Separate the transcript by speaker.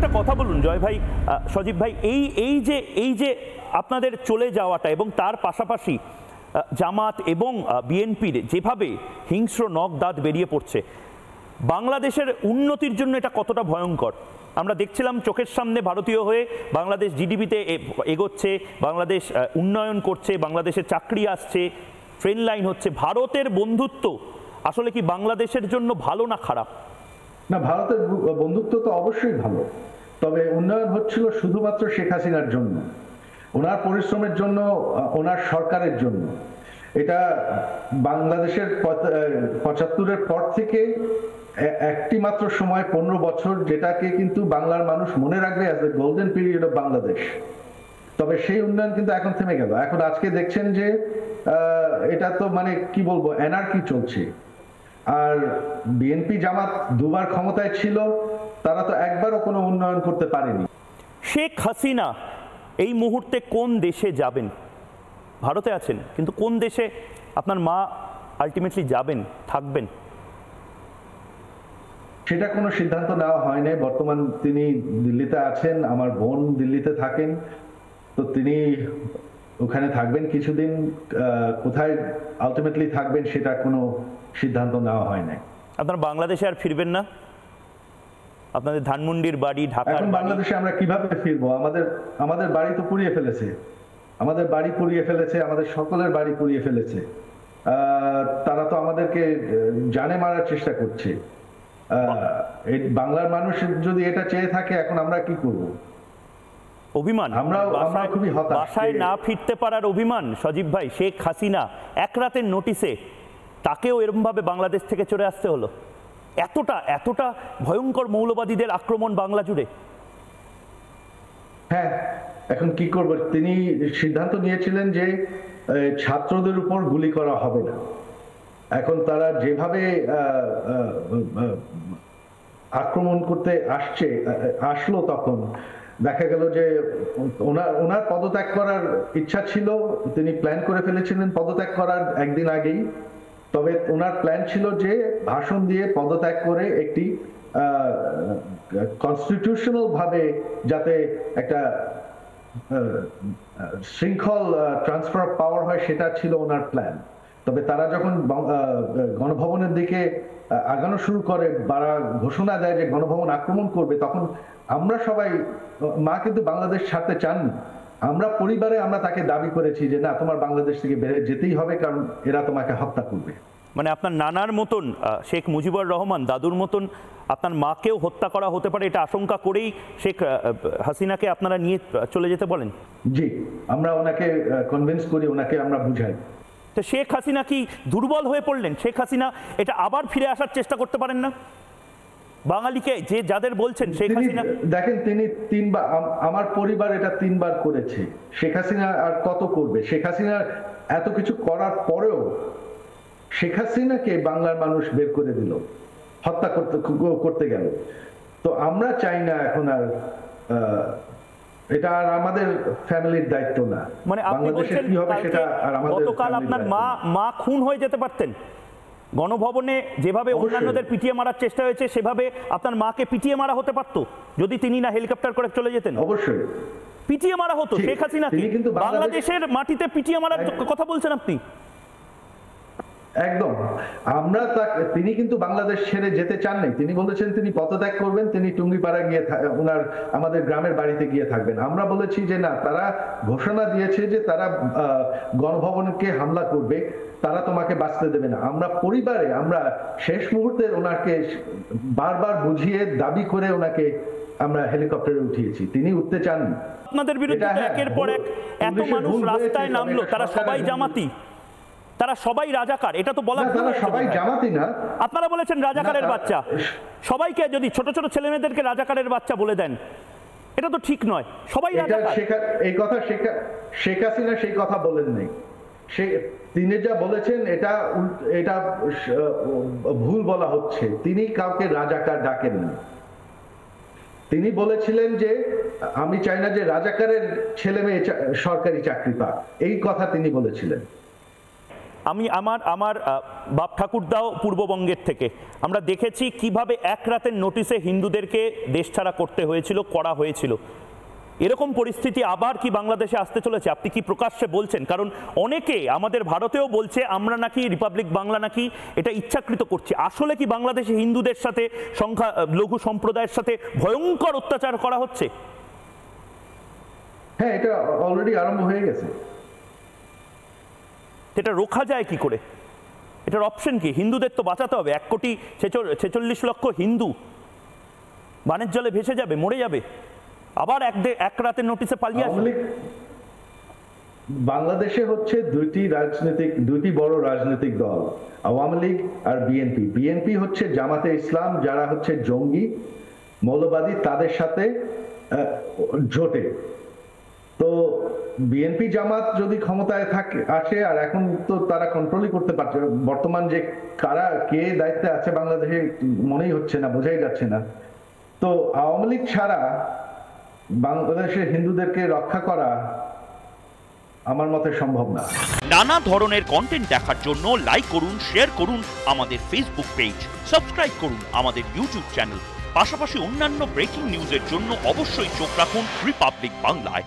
Speaker 1: একটা কথা বলুন জয় ভাই, সজীব ভাই, এই যে আপনাদের চলে যাওয়াটা এবং তার পাশাপাশি জামাত এবং বিএনপির যেভাবে হিংস্র নখ দাঁত বেরিয়ে পড়ছে, বাংলাদেশের উন্নতির জন্য এটা কতটা ভয়ঙ্কর? আমরা দেখছিলাম চোখের সামনে ভারতীয় হয়ে বাংলাদেশ জিডিপিতে এগোচ্ছে, বাংলাদেশ উন্নয়ন করছে, বাংলাদেশের চাকরি আসছে, ট্রেন লাইন হচ্ছে। ভারতের বন্ধুত্ব আসলে কি বাংলাদেশের জন্য ভালো না খারাপ?
Speaker 2: না, ভারতের বন্ধুত্ব তো অবশ্যই ভালো, তবে উন্নয়ন হচ্ছিল শুধুমাত্র শেখ হাসিনার জন্য, ওনার পরিশ্রমের জন্য, ওনার সরকারের জন্য। এটা বাংলাদেশের ৭৫-এর পর থেকে একটি মাত্র সময় ১৫ বছর, যেটাকে কিন্তু বাংলার মানুষ মনে রাখবে as the golden period of Bangladesh. তবে সেই উন্নয়ন কিন্তু এখন থেমে গেল। এখন আজকে দেখছেন যে এটা তো মানে কি বলবো, অ্যানার্কি চলছে। আর বিএনপি জামাত দুবার ক্ষমতায় ছিল, তারা তো একবারও কোনো উন্নয়ন করতে পারেনি।
Speaker 1: শেখ হাসিনা এই মুহূর্তে কোন দেশে যাবেন? ভারতে আছেন, কিন্তু কোন দেশে আপনার মা আলটিমেটলি যাবেন, থাকবেন?
Speaker 2: সেটা কোনো সিদ্ধান্ত নেওয়া হয় নাই। বর্তমান তিনি দিল্লিতে আছেন, আমার বোন দিল্লিতে থাকেন, তো তিনি ওখানে থাকবেন কিছুদিন। কোথায় আলটিমেটলি থাকবেন সেটা কোনো সিদ্ধান্ত নেওয়া হয় নাই।
Speaker 1: আপনারা বাংলাদেশে আর ফিরবেন না? আপনাদের ধানমন্ডির বাড়ি, ঢাকা,
Speaker 2: এখন বাংলাদেশে আমরা কিভাবে ফিরবো? আমাদের বাড়ি তো পুড়িয়ে ফেলেছে, আমাদের বাড়ি পুড়িয়ে ফেলেছে, আমাদের সকলের বাড়ি পুড়িয়ে ফেলেছে। তারা তো আমাদেরকে জানে মারার চেষ্টা করছে। বাংলার মানুষ যদি এটা চেয়ে থাকে, এখন আমরা কি করব?
Speaker 1: অভিমান,
Speaker 2: আমরা খুবই হতাশ।
Speaker 1: বাসায় না ফিরতে পারার অভিমান। সজীব ভাই, শেখ হাসিনা এক রাতের নোটিসে তাকেও এরকম ভাবে বাংলাদেশ থেকে চলে আসতে হলো। এতটা ভয়ঙ্কর মৌলবাদীদের আক্রমণ বাংলা জুড়ে।
Speaker 2: হ্যাঁ, এখন কি করব? তিনি সিদ্ধান্ত নিয়েছিলেন যে ছাত্রদের উপর গুলি করা হবে না। এখন তারা যেভাবে আক্রমণ করতে আসলো, তখন দেখা গেল যে ওনার পদত্যাগ করার ইচ্ছা ছিল, তিনি প্ল্যান করে ফেলেছিলেন পদত্যাগ করার একদিন আগেই। তবে ওনার প্ল্যান ছিল যে ভাষণ দিয়ে পদত্যাগ করে একটি কনস্টিটিউশনাল ভাবে যাতে একটা শৃঙ্খল ট্রান্সফার অফ পাওয়ার হয়, সেটা ছিল ওনার প্ল্যান। তবে তারা যখন গণভবনের দিকে আগানো শুরু করে, তারা ঘোষণা দেয় যে গণভবন আক্রমণ করবে, তখন আমরা সবাই, মা কিন্তু বাংলাদেশ ছাড়তে চাননি। আমরা পরিবারে আমরা তাকে দাবি করেছি যে না, তোমার বাংলাদেশ থেকে বেরিয়ে যেতেই হবে, কারণ এরা তোমাকে হত্যা করবে।
Speaker 1: মানে আপনার নানার মতন শেখ মুজিবুর রহমান, দাদুর মতন আপনার মাকেও হত্যা করা হতে পারে, এটা আশঙ্কা করেই শেখ হাসিনাকে আপনারা নিয়ে চলে যেতে বলেন?
Speaker 2: জি, আমরা ওনাকে কনভিন্স করি, ওনাকে আমরা বুঝাই।
Speaker 1: তো শেখ হাসিনা কি দুর্বল হয়ে পড়লেন? শেখ হাসিনা এটা আবার ফিরে আসার চেষ্টা করতে পারেন না? বাঙালিকে যে যাদের বলছেন শেখ হাসিনা,
Speaker 2: দেখেন তিনি 3 বার, আমার পরিবার এটা 3 বার করেছে। শেখ হাসিনা আর কত করবে? শেখ হাসিনা এত কিছু করার পরেও শেখ হাসিনাকে বাংলার মানুষ বের করে দিল, হত্যা করতে গেল। তো আমরা চাই না এখন আর, এটা আর আমাদের ফ্যামিলির দায়িত্ব না।
Speaker 1: মানে আপনি বলছেন
Speaker 2: কি হবে সেটা আর আমাদের।
Speaker 1: গতকাল আপনার মা খুন হয়ে যেতে পারতেন গণভবনে, যেভাবে অন্যান্যদের পিটিয়ে মারার চেষ্টা হয়েছে সেভাবে আপনার মাকে পিটিয়ে মারা হতে পারতো যদি তিনি না হেলিকপ্টার করে চলে যেতেন।
Speaker 2: অবশ্যই
Speaker 1: পিটিয়ে মারা হতো শেখ হাসিনাকে। বাংলাদেশের মাটিতে পিটিয়ে মারার কথা বলছেন আপনি?
Speaker 2: একদম। তিনি কিন্তু বাংলাদেশ ছেড়ে যেতে চান নাই। তিনি বলেছেন তিনি পদত্যাগ করবেন, তিনি টুঙ্গিপাড়া গিয়ে আমাদের গ্রামের বাড়িতে গিয়ে থাকবেন। আমরা বলেছি যে না, তারা ঘোষণা দিয়েছে যে তারা গণভবনকে হামলা করবে, তারা তোমাকে বাঁচতে দেবে না। আমরা পরিবারে আমরা শেষ মুহূর্তে ওনাকে বারবার বুঝিয়ে দাবি করে ওনাকে আমরা হেলিকপ্টারে উঠিয়েছি, তিনি উঠতে চাননি।
Speaker 1: আপনাদের বিরুদ্ধে একের পর এক এত মানুষ রাস্তায় নামলো, তারা সবাই জামাতি, তারা সবাই রাজাকার, এটা তো বলা ভুল।
Speaker 2: সবাই জামাতি না,
Speaker 1: আপনারা বলেছেন রাজাকারের বাচ্চা। সবাইকে যদি ছোট ছোট ছেলে মেয়েদেরকে রাজাকারের বাচ্চা বলে দেন, এটা তো ঠিক নয়। সবাই রাজাকার।
Speaker 2: এই কথা শেখ হাসিনা সেই কথা বলেন নাই। তিনি যা বলেছেন এটা ভুল বলা হচ্ছে। তিনি কাউকে রাজাকার ডাকেন না। তিনি বলেছিলেন যে আমি চাই না যে রাজাকারের ছেলে মেয়ে সরকারি চাকরি পাক, এই কথা তিনি বলেছিলেন।
Speaker 1: আমি আমার বাপ ঠাকুরদাও পূর্ববঙ্গের থেকে, আমরা দেখেছি কিভাবে এক রাতের নোটিশে হিন্দুদেরকে দেশ ছাড়া করতে হয়েছিল, করা হয়েছিল। এরকম পরিস্থিতি আবার কি বাংলাদেশে আসতে চলেছে? আপনি কি প্রকাশ্যে বলছেন? কারণ অনেকে আমাদের ভারতেও বলছে আমরা নাকি রিপাবলিক বাংলা নাকি এটা ইচ্ছাকৃত করছি। আসলে কি বাংলাদেশে হিন্দুদের সাথে লঘু সম্প্রদায়ের সাথে ভয়ঙ্কর অত্যাচার করা হচ্ছে?
Speaker 2: হ্যাঁ, এটা অলরেডি আরম্ভ হয়ে গেছে।
Speaker 1: এটা রোখা যায় কি করে? এটার অপশন কি? হিন্দুদের তো বাঁচাতে হবে। 1,46,00,000 হিন্দু বানের জলে ভেসে যাবে, মরে যাবে, আবার এক রাতের নোটিশে পালিয়ে আসবে।
Speaker 2: বাংলাদেশে হচ্ছে দুইটি বড় রাজনৈতিক দল, আওয়ামী লীগ আর বিএনপি। বিএনপি হচ্ছে জামাতে ইসলাম, যারা হচ্ছে জঙ্গি মৌলবাদী, তাদের সাথে জোটে। তো বিএনপি জামাত যদি ক্ষমতায় আসে, আর এখন তো তারা কন্ট্রোলই করতে পারছে, বর্তমান যে কে দায়িত্বে আছে বাংলাদেশে মনেই হচ্ছে না, বোঝাই যাচ্ছে না। তো আওয়ামী লীগ ছাড়া বাংলাদেশের হিন্দুদেরকে রক্ষা করা আমার মতে সম্ভব না।
Speaker 3: নানা ধরনের কন্টেন্ট দেখার জন্য লাইক করুন, শেয়ার করুন আমাদের ফেসবুক পেজ, সাবস্ক্রাইব করুন আমাদের ইউটিউব চ্যানেল। পাশাপাশি অন্যান্য ব্রেকিং নিউজের জন্য অবশ্যই চোখ রাখুন রিপাবলিক বাংলায়।